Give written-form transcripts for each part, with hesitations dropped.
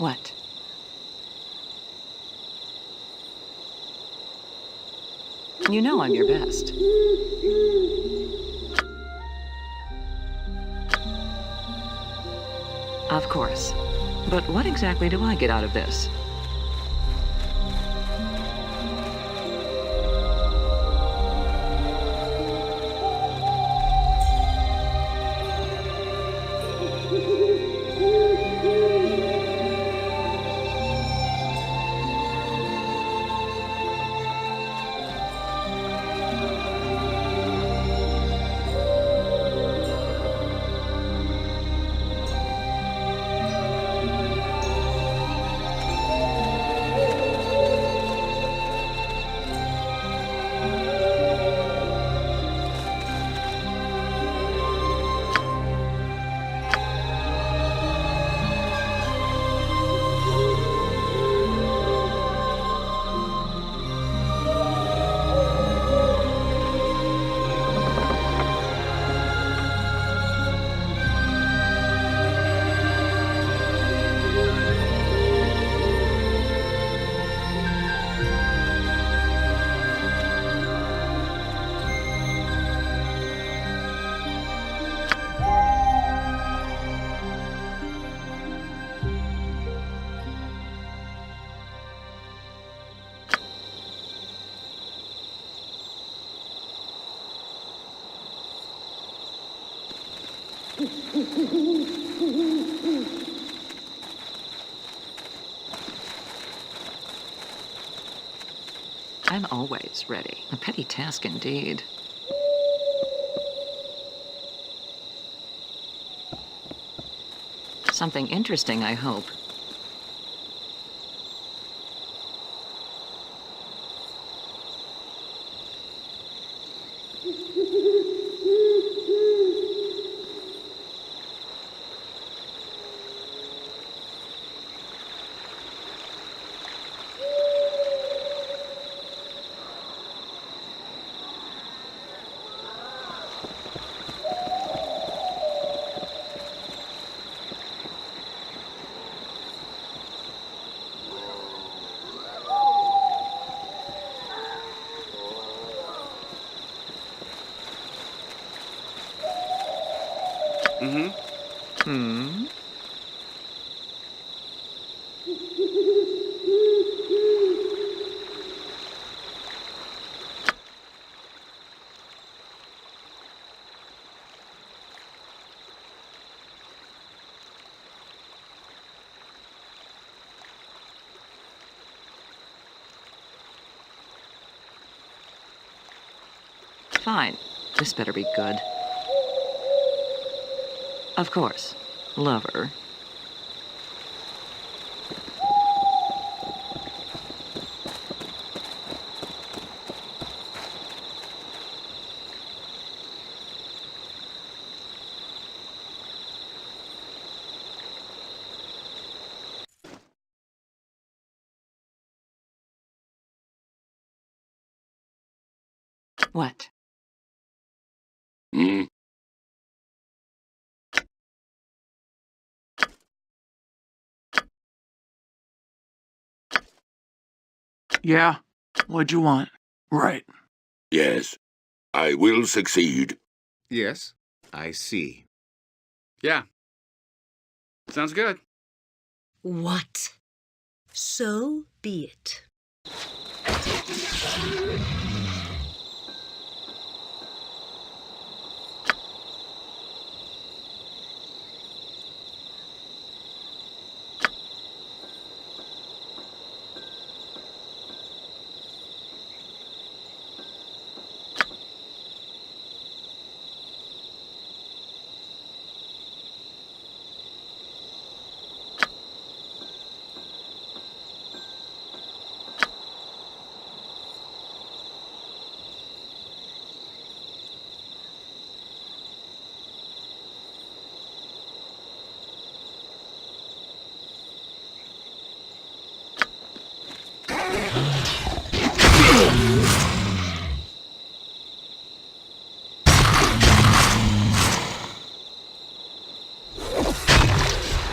What? You know I'm your best. Of course. But what exactly do I get out of this? I'm always ready. A petty task indeed. Something interesting, I hope. Fine. This better be good. Of course. Lover. What? Yeah? What'd you want? Right. Yes, I will succeed. Yes, I see. Yeah. Sounds good. What? So be it.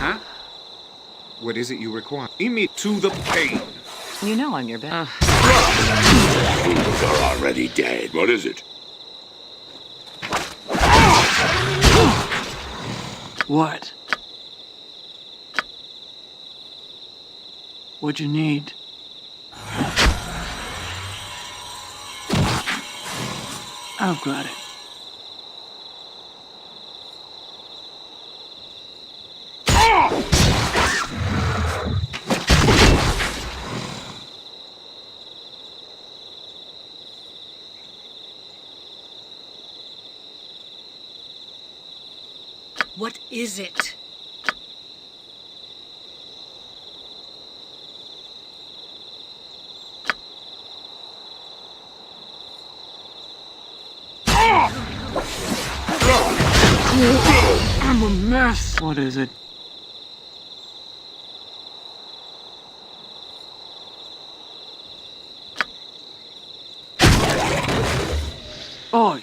Huh? What is it you require? Immediate to the pain. You know I'm your best. Fools are already dead. What is it? What? What'd you need? I've got it. What is it? I'm a mess. What is it? Oh,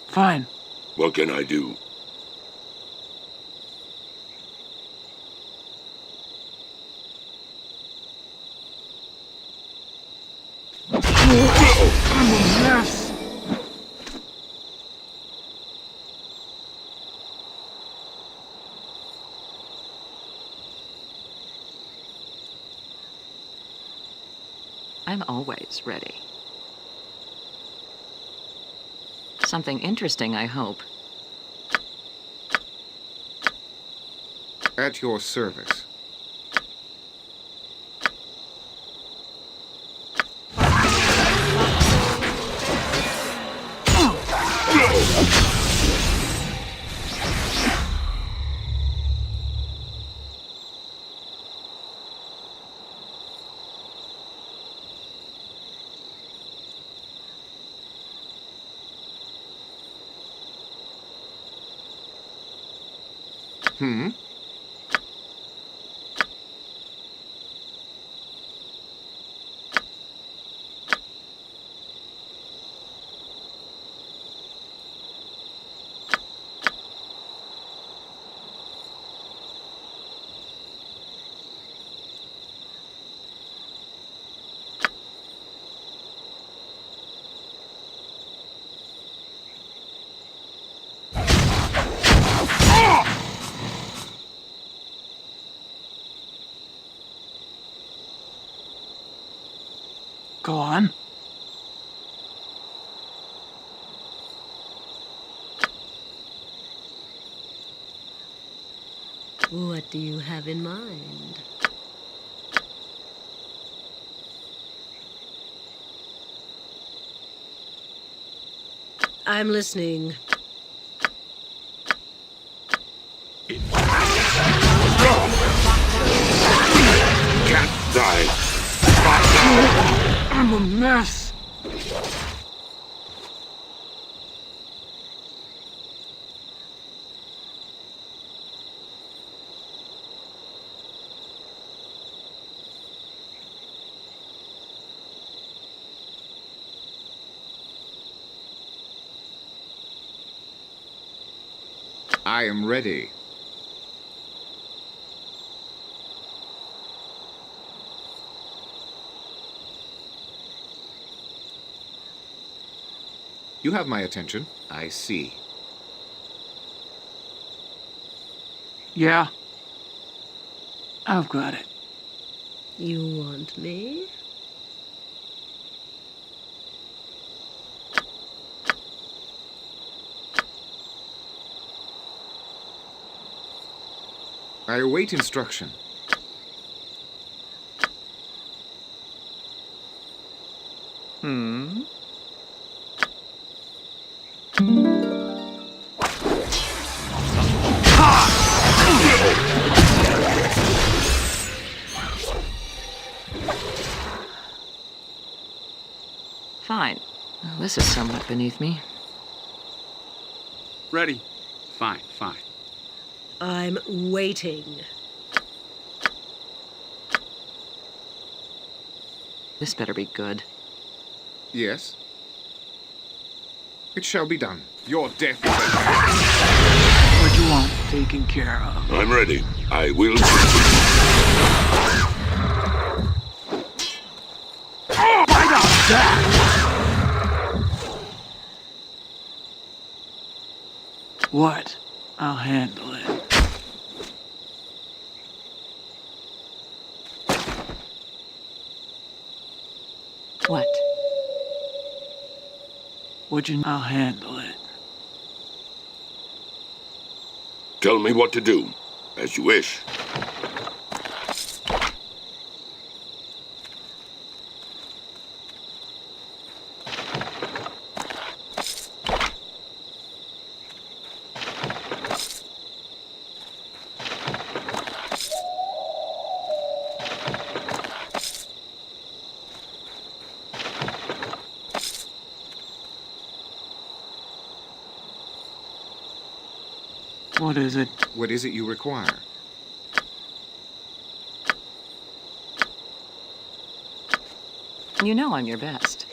fine. What can I do? I'm a mess. I'm always ready. Something interesting, I hope. At your service. Hmm? Go on. What do you have in mind? I'm listening. Can't die. I'm a mess. I am ready. You have my attention. I see. Yeah. I've got it. You want me? I await instruction. Hmm? Fine. Well, this is somewhat beneath me. Ready. Fine, fine. I'm waiting. This better be good. Yes. It shall be done. Your death is at hand. What'd you want? taken care of. I'm ready. I will. Bite on that! What? I'll handle it. What? I'll handle it. Tell me what to do, as you wish. What is it? What is it you require? You know I'm your best.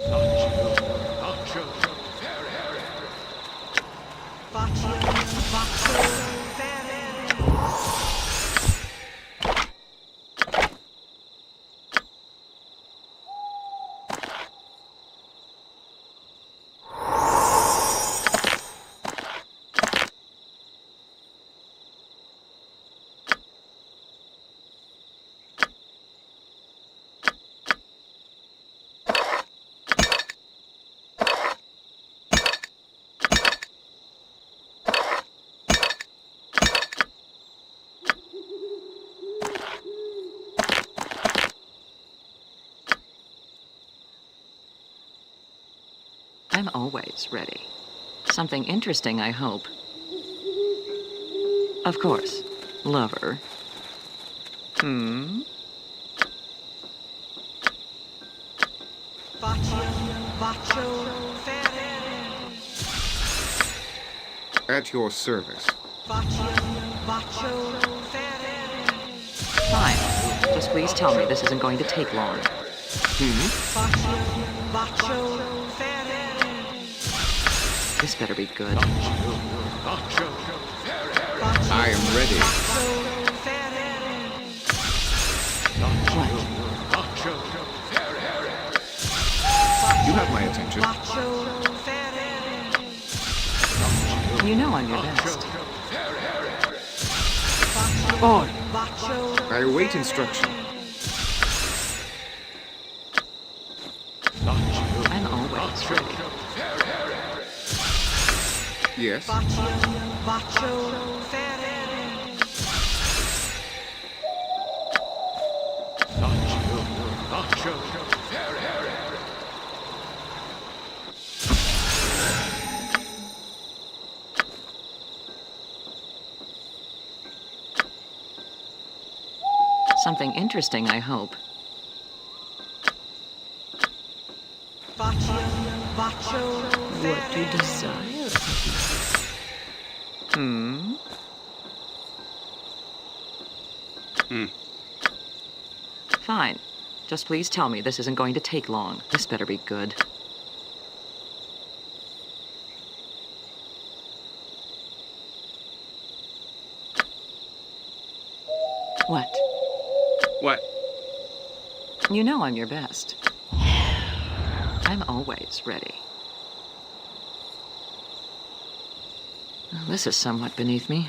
I'm always ready. Something interesting, I hope. Of course. Lover. At your service. Fine. Just please tell me this isn't going to take long. This better be good. I am ready. What? You have my attention. You know I'm your best. Oh, I await instruction. I'm always ready. Yes. Something interesting, I hope. What do you desire? Fine. Just please tell me this isn't going to take long. This better be good. What? What? You know I'm your best. I'm always ready. Well, this is somewhat beneath me.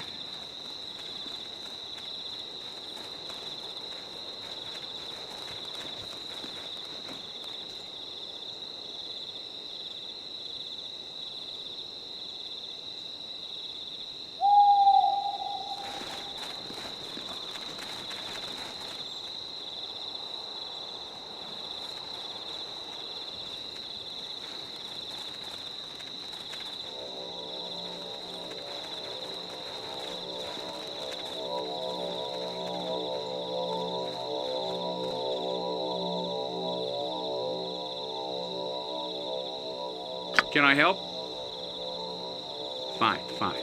Can I help? Fine, fine.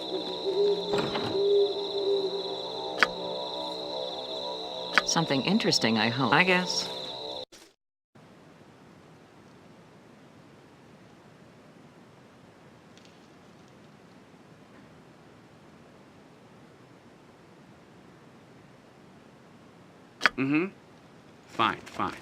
Something interesting, I hope. I guess. Mm-hmm. Fine, fine.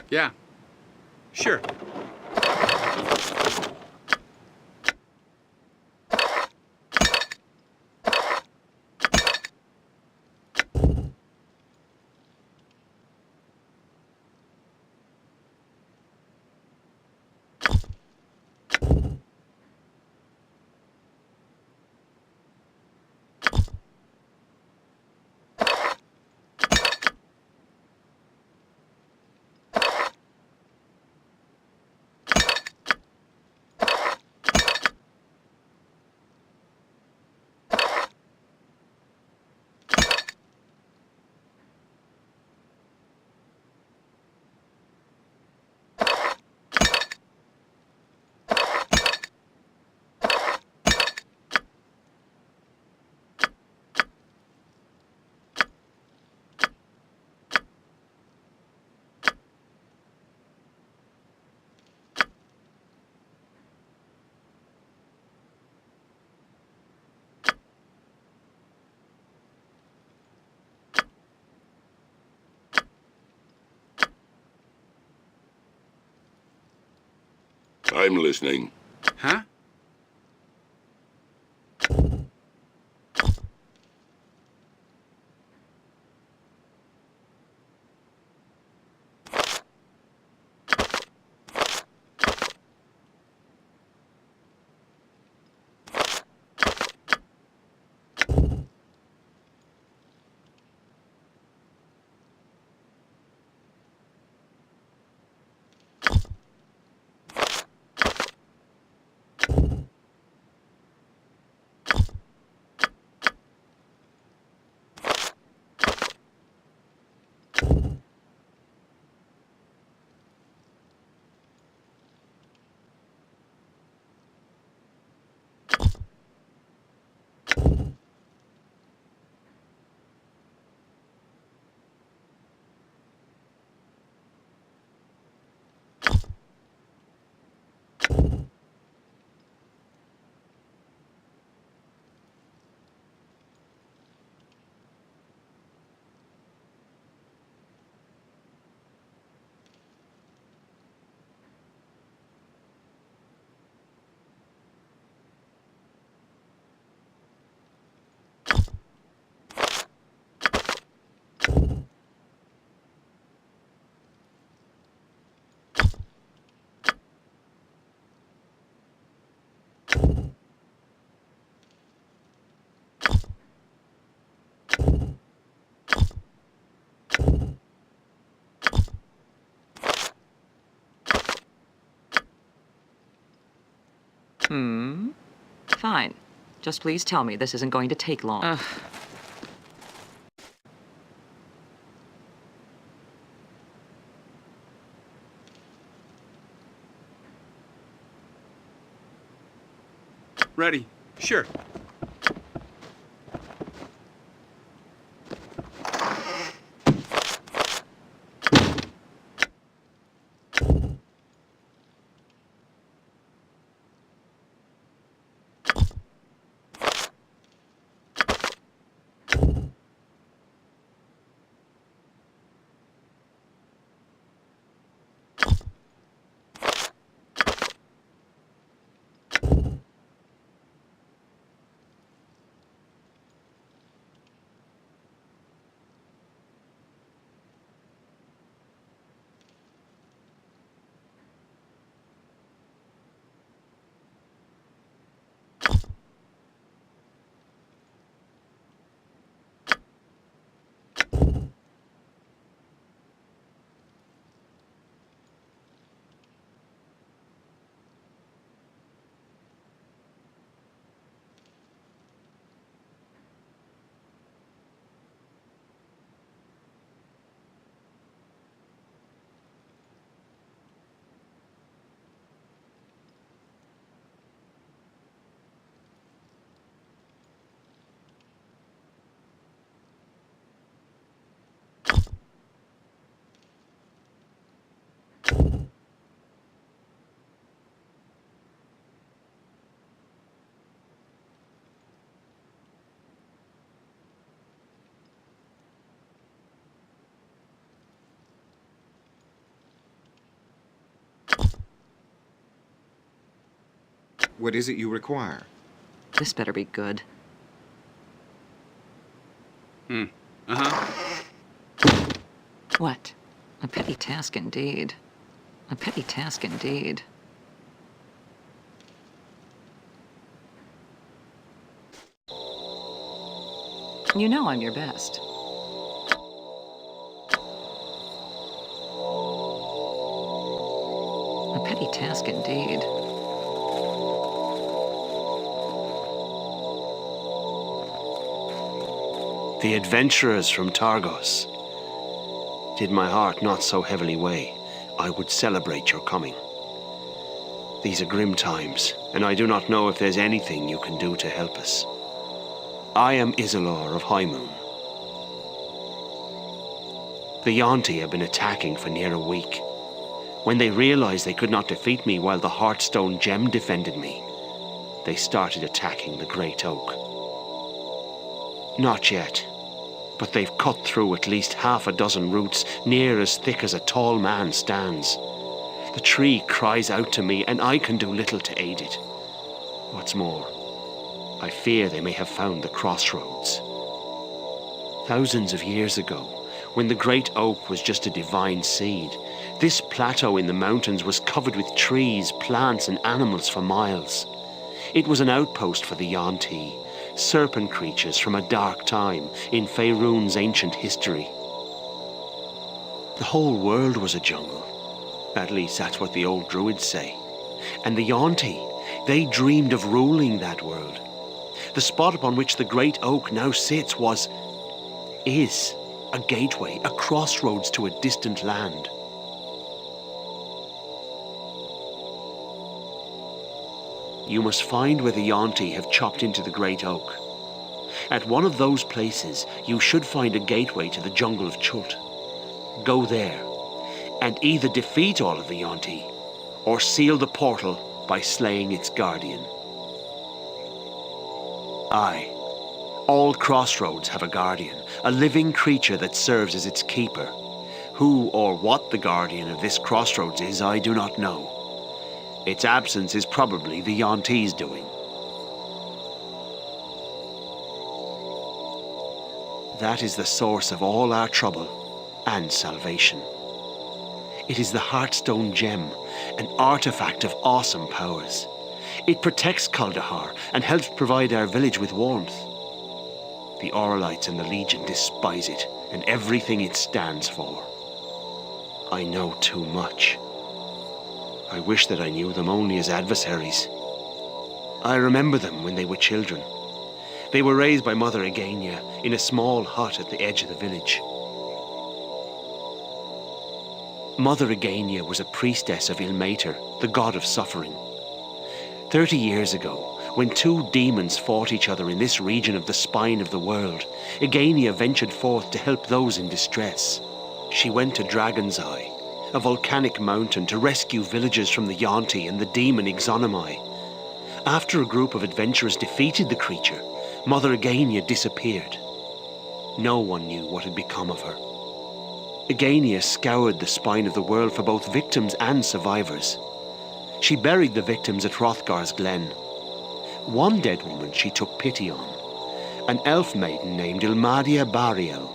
Yeah. Sure. I'm listening. Huh? Fine. Just please tell me this isn't going to take long. Ready. Sure. What is it you require? This better be good. What? A petty task indeed. A petty task indeed. You know I'm your best. A petty task indeed. The adventurers from Targos. Did my heart not so heavily weigh, I would celebrate your coming. These are grim times, and I do not know if there's anything you can do to help us. I am Iselore of High Moon. The Yuan-ti have been attacking for near a week. When they realized they could not defeat me while the Heartstone Gem defended me, they started attacking the Great Oak. Not yet, but they've cut through at least half a dozen roots, near as thick as a tall man stands. The tree cries out to me, and I can do little to aid it. What's more, I fear they may have found the crossroads. Thousands of years ago, when the Great Oak was just a divine seed, this plateau in the mountains was covered with trees, plants, and animals for miles. It was an outpost for the Yuan-ti, serpent creatures from a dark time in Faerun's ancient history. The whole world was a jungle. At least that's what the old druids say. And the Yuan-ti, they dreamed of ruling that world. The spot upon which the Great Oak now sits is a gateway, a crossroads to a distant land. You must find where the Yuan-ti have chopped into the Great Oak. At one of those places, you should find a gateway to the jungle of Chult. Go there, and either defeat all of the Yuan-ti, or seal the portal by slaying its guardian. Aye, all crossroads have a guardian, a living creature that serves as its keeper. Who or what the guardian of this crossroads is, I do not know. Its absence is probably the Yuan-ti's doing. That is the source of all our trouble and salvation. It is the Heartstone Gem, an artifact of awesome powers. It protects Kuldahar and helps provide our village with warmth. The Oralites and the Legion despise it and everything it stands for. I know too much. I wish that I knew them only as adversaries. I remember them when they were children. They were raised by Mother Egania in a small hut at the edge of the village. Mother Egania was a priestess of Ilmater, the god of suffering. 30 years ago, when two demons fought each other in this region of the spine of the world, Egania ventured forth to help those in distress. She went to Dragon's Eye, a volcanic mountain, to rescue villagers from the Yuan-ti and the demon Ixonomai. After a group of adventurers defeated the creature, Mother Egania disappeared. No one knew what had become of her. Egania scoured the spine of the world for both victims and survivors. She buried the victims at Hrothgar's Glen. One dead woman she took pity on, an elf maiden named Ilmadia Bariel.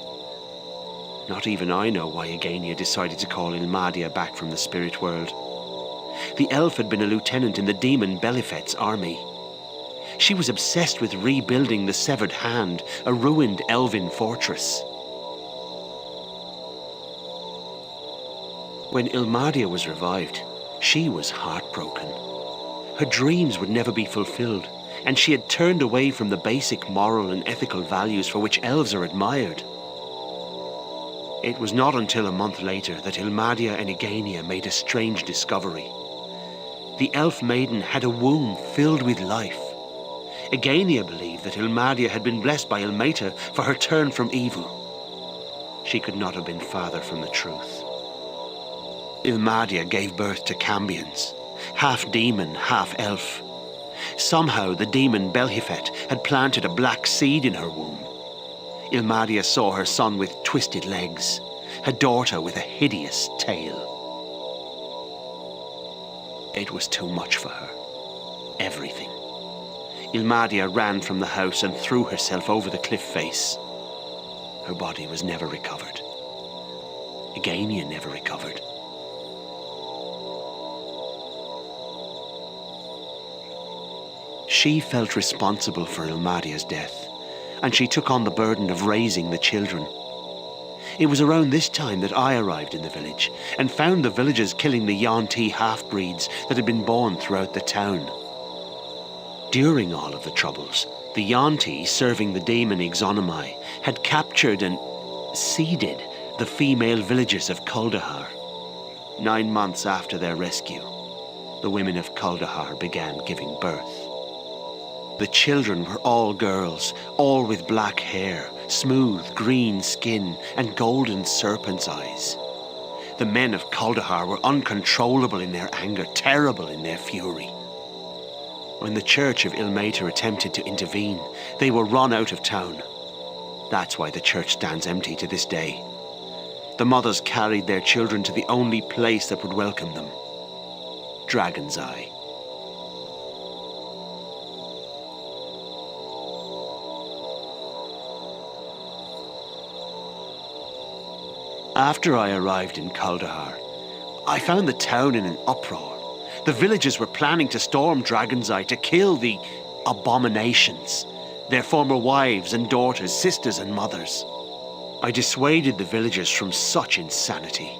Not even I know why Egania decided to call Ilmadia back from the spirit world. The elf had been a lieutenant in the demon Belifet's army. She was obsessed with rebuilding the Severed Hand, a ruined elven fortress. When Ilmadia was revived, she was heartbroken. Her dreams would never be fulfilled, and she had turned away from the basic moral and ethical values for which elves are admired. It was not until a month later that Ilmadia and Egania made a strange discovery. The elf maiden had a womb filled with life. Egania believed that Ilmadia had been blessed by Ilmater for her turn from evil. She could not have been farther from the truth. Ilmadia gave birth to Cambions, half demon, half elf. Somehow the demon Belhifet had planted a black seed in her womb. Ilmadia saw her son with twisted legs, her daughter with a hideous tail. It was too much for her. everything. Ilmadia ran from the house and threw herself over the cliff face. Her body was never recovered. Egania never recovered. She felt responsible for Ilmadia's death, and she took on the burden of raising the children. It was around this time that I arrived in the village and found the villagers killing the Yuan-Ti half-breeds that had been born throughout the town. During all of the troubles, the Yuan-Ti, serving the demon Ixonomai, had captured and seeded the female villagers of Kuldahar. 9 months after their rescue, the women of Kuldahar began giving birth. The children were all girls, all with black hair, smooth green skin, and golden serpent's eyes. The men of Kuldahar were uncontrollable in their anger, terrible in their fury. When the church of Ilmater attempted to intervene, they were run out of town. That's why the church stands empty to this day. The mothers carried their children to the only place that would welcome them: Dragon's Eye. After I arrived in Kuldahar, I found the town in an uproar. The villagers were planning to storm Dragon's Eye to kill the abominations, their former wives and daughters, sisters and mothers. I dissuaded the villagers from such insanity.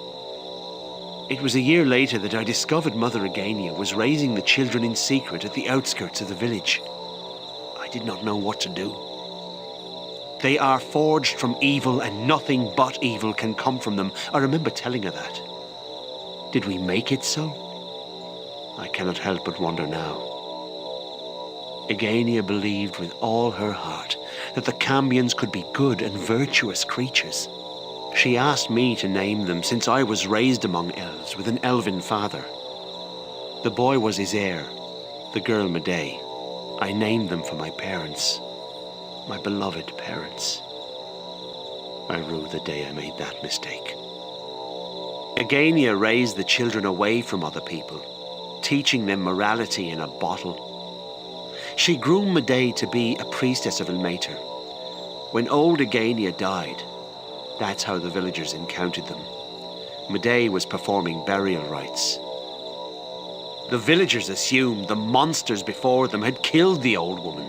It was a year later that I discovered Mother Egania was raising the children in secret at the outskirts of the village. I did not know what to do. They are forged from evil, and nothing but evil can come from them. I remember telling her that. Did we make it so? I cannot help but wonder now. Egania believed with all her heart that the Cambions could be good and virtuous creatures. She asked me to name them, since I was raised among elves with an elven father. The boy was Iselore, the girl Medei. I named them for my parents. My beloved parents. I rue the day I made that mistake. Egania raised the children away from other people, teaching them morality in a bottle. She groomed Medei to be a priestess of Ilmater. When old Egania died, that's how the villagers encountered them. Medei was performing burial rites. The villagers assumed the monsters before them had killed the old woman.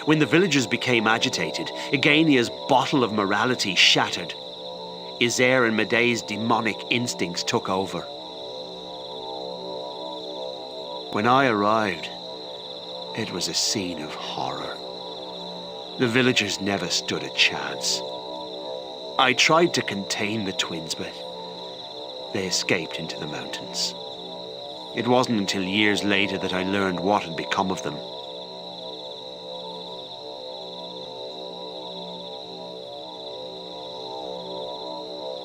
When the villagers became agitated, Egania's bottle of morality shattered. Iselore and Medei's demonic instincts took over. When I arrived, it was a scene of horror. The villagers never stood a chance. I tried to contain the twins, but they escaped into the mountains. It wasn't until years later that I learned what had become of them.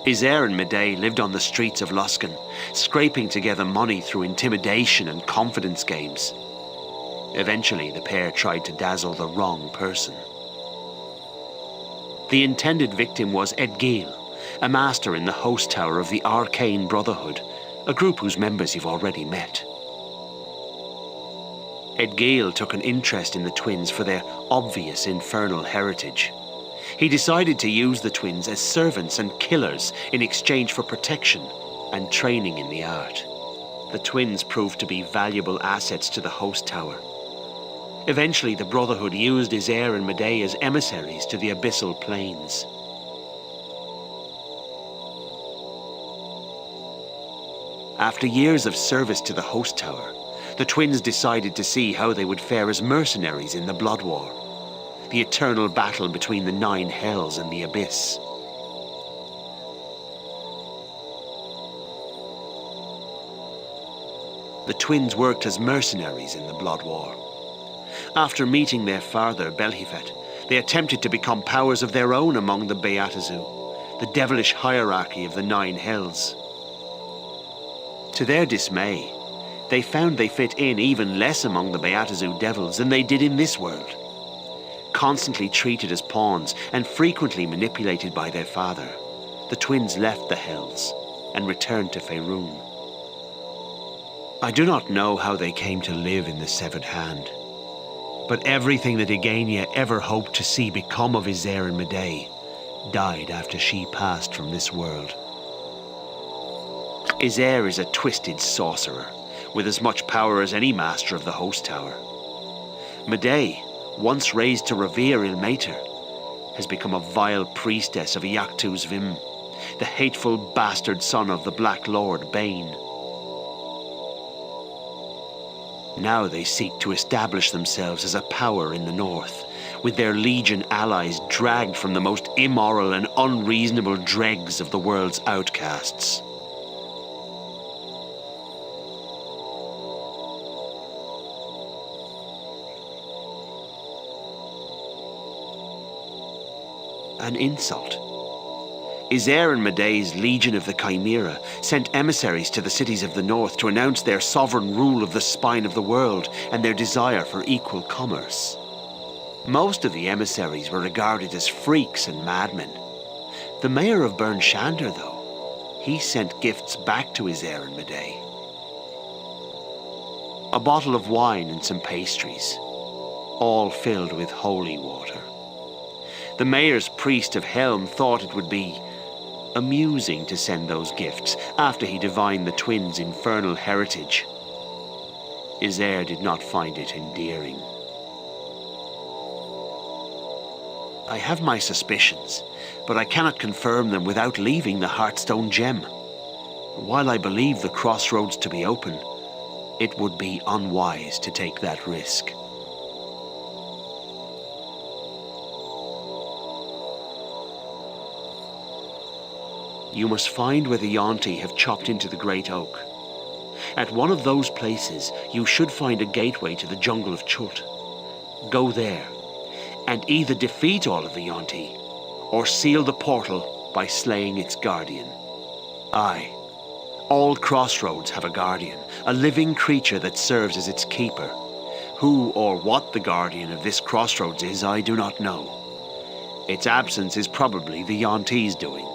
Iselore and Medei lived on the streets of Luskan, scraping together money through intimidation and confidence games. Eventually, the pair tried to dazzle the wrong person. The intended victim was Edgil, a master in the host tower of the Arcane Brotherhood, a group whose members you've already met. Edgil took an interest in the twins for their obvious infernal heritage. He decided to use the twins as servants and killers in exchange for protection and training in the art. The twins proved to be valuable assets to the host tower. Eventually, the Brotherhood used Iselore and Medei as emissaries to the abyssal plains. After years of service to the host tower, the twins decided to see how they would fare as mercenaries in the Blood War, the eternal battle between the 9 hells and the abyss. The twins worked as mercenaries in the Blood War. After meeting their father, Belhifet, they attempted to become powers of their own among the Beatazu, the devilish hierarchy of the 9 hells. To their dismay, they found they fit in even less among the Beatazu devils than they did in this world. Constantly treated as pawns and frequently manipulated by their father, the twins left the hells and returned to Faerun. I do not know how they came to live in the Severed Hand, but everything that Igania ever hoped to see become of Iselore and Medei died after she passed from this world. Iselore is a twisted sorcerer, with as much power as any master of the Host Tower. Medei, once raised to revere Ilmater, has become a vile priestess of Iactu's Vim, the hateful bastard son of the Black Lord Bane. Now they seek to establish themselves as a power in the north, with their legion allies dragged from the most immoral and unreasonable dregs of the world's outcasts. An insult. Iselore and Medei's Legion of the Chimera sent emissaries to the cities of the north to announce their sovereign rule of the spine of the world and their desire for equal commerce. Most of the emissaries were regarded as freaks and madmen. The mayor of Burn Shander, though, he sent gifts back to Iselore and Medei. A bottle of wine and some pastries, all filled with holy water. The mayor's priest of Helm thought it would be amusing to send those gifts after he divined the twins' infernal heritage. Iselore did not find it endearing. I have my suspicions, but I cannot confirm them without leaving the Heartstone gem. While I believe the crossroads to be open, it would be unwise to take that risk. You must find where the Yuan-ti have chopped into the Great Oak. At one of those places, you should find a gateway to the jungle of Chult. Go there, and either defeat all of the Yuan-ti, or seal the portal by slaying its guardian. Aye, all crossroads have a guardian, a living creature that serves as its keeper. Who or what the guardian of this crossroads is, I do not know. Its absence is probably the Yuan-ti's doing.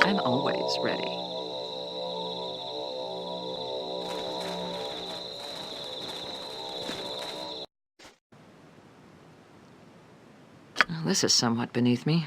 I'm always ready. Well, this is somewhat beneath me.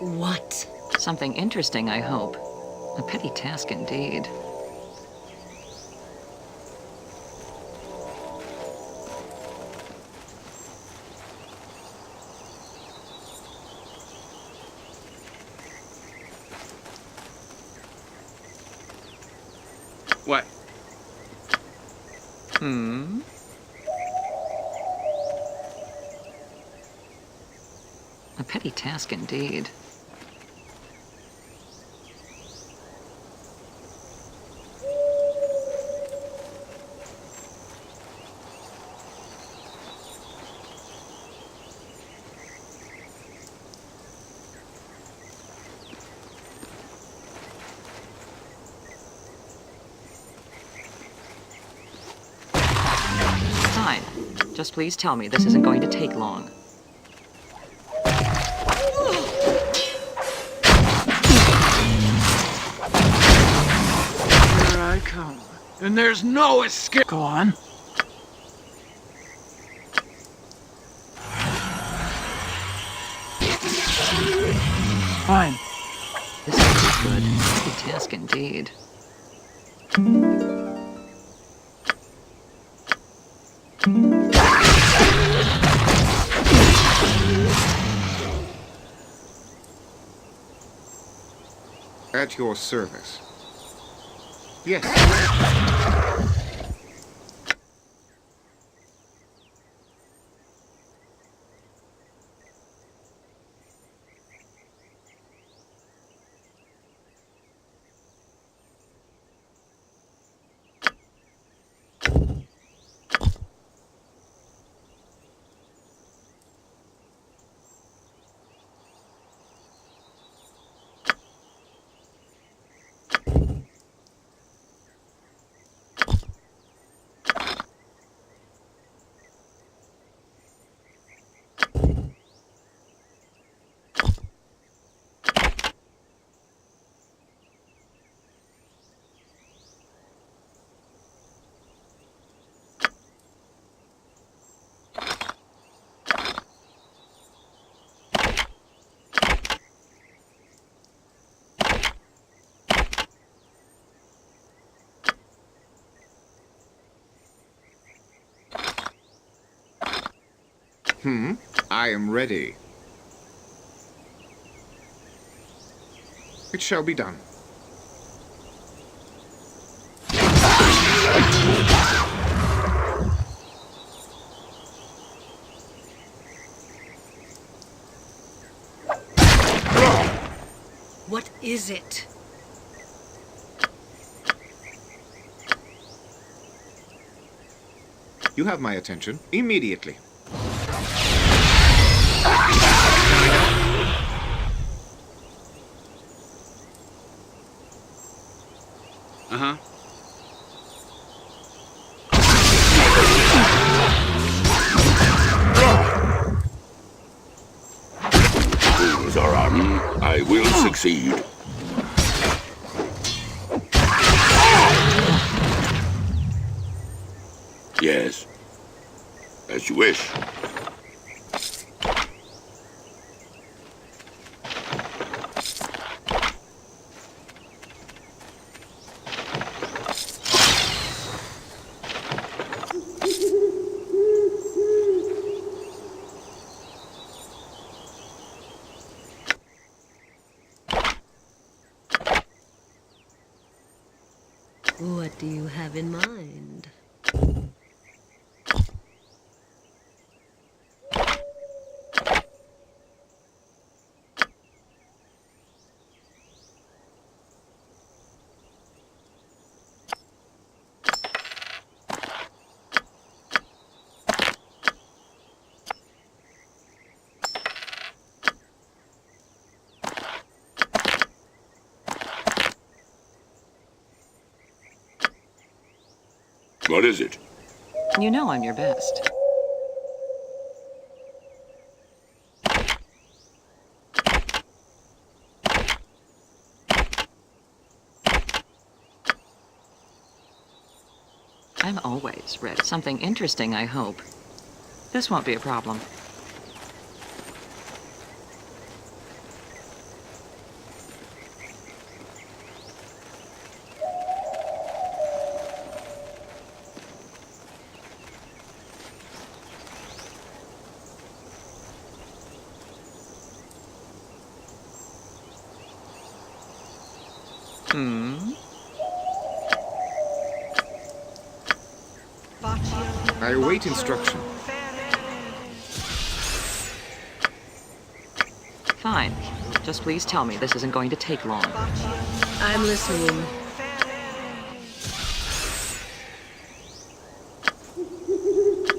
What? Something interesting, I hope. A petty task indeed. What? A petty task indeed. Fine. Just please tell me this isn't going to take long. Here I come. And there's no escape. Go on. Fine. This is good. Petty task indeed. At your service. Yes. I am ready. It shall be done. What is it? You have my attention immediately. Uh-huh. Fools are on. I will succeed. Yes. As you wish. What do you have in mind? What is it? You know I'm your best. I'm always ready. Something interesting, I hope. This won't be a problem. I await instruction. Fine. Just please tell me this isn't going to take long. I'm listening.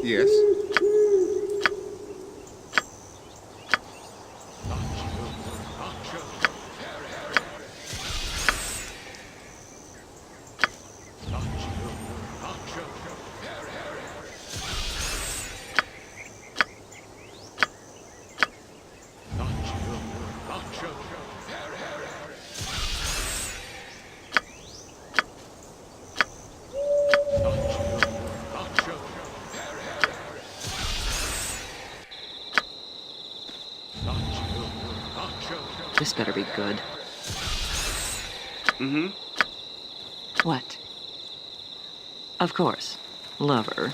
Yes? This better be good. Mm-hmm. What? Of course. Lover.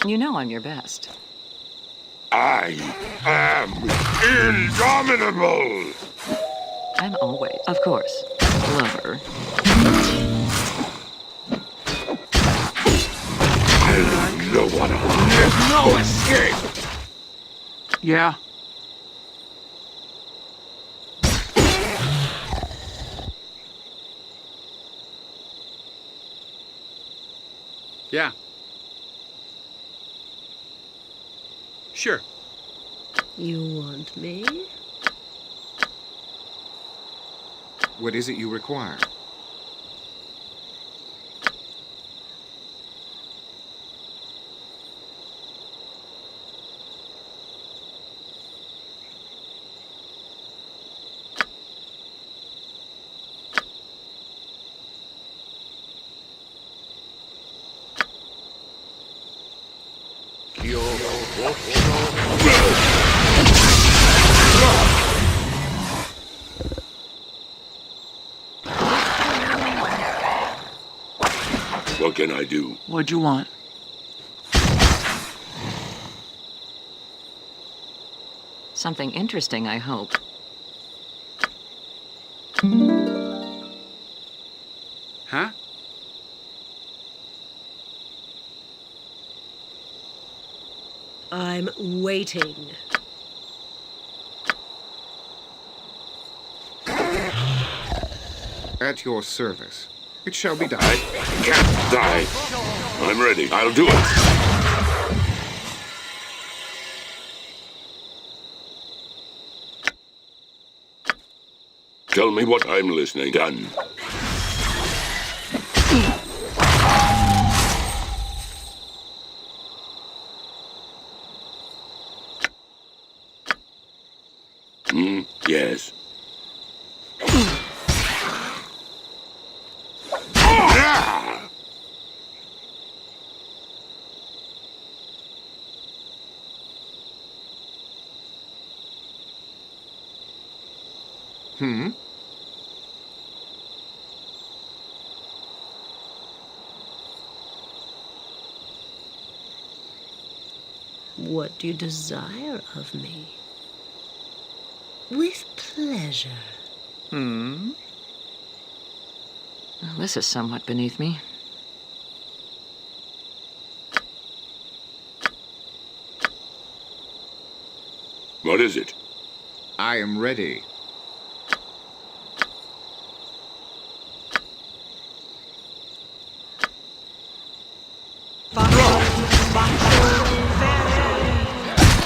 You know I'm your best. I am indomitable! I'm always, of course, lover. I know what There's no escape! Yeah? Yeah. Sure. You want me? What is it you require? What can I do? What'd you want? Something interesting, I hope. Huh? I'm waiting. At your service. It shall be done. I can't die. I'm ready. I'll do it. Tell me what I'm listening. Done. Yes. What do you desire of me? With pleasure. Well, this is somewhat beneath me. What is it? I am ready.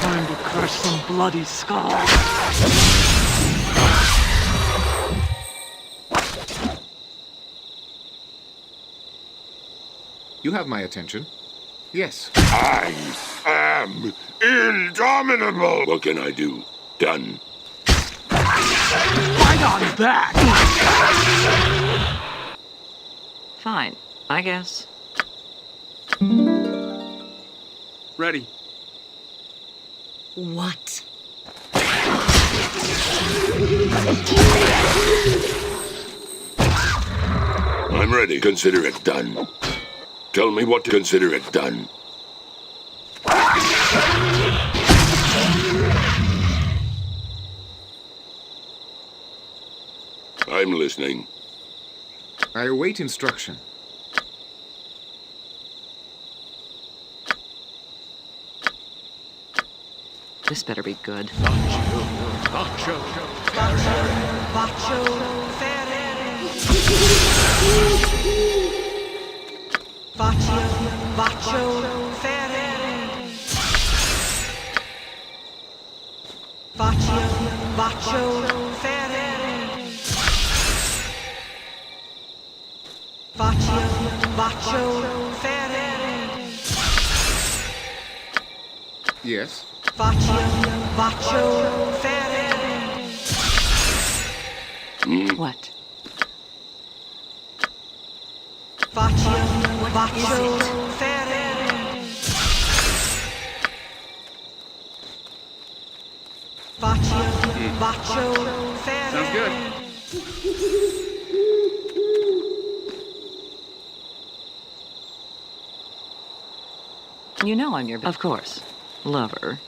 Time to crush some bloody skulls. You have my attention. Yes. I am indomitable. What can I do? Done. Right on that! Fine, I guess. Ready. What? I'm ready. Consider it done. Tell me what to consider it done. I'm listening. I await instruction. This better be good. Yes. What? Sounds good. You know I'm your... Of course. Lover.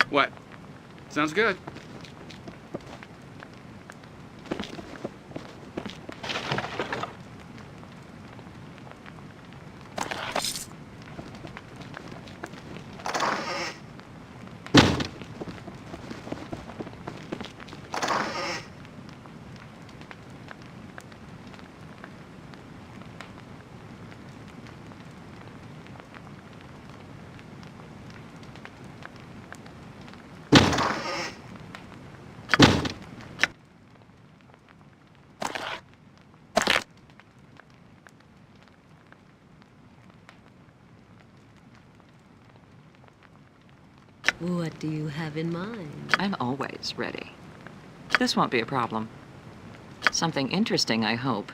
What? Sounds good. What do you have in mind? I'm always ready. This won't be a problem. Something interesting, I hope.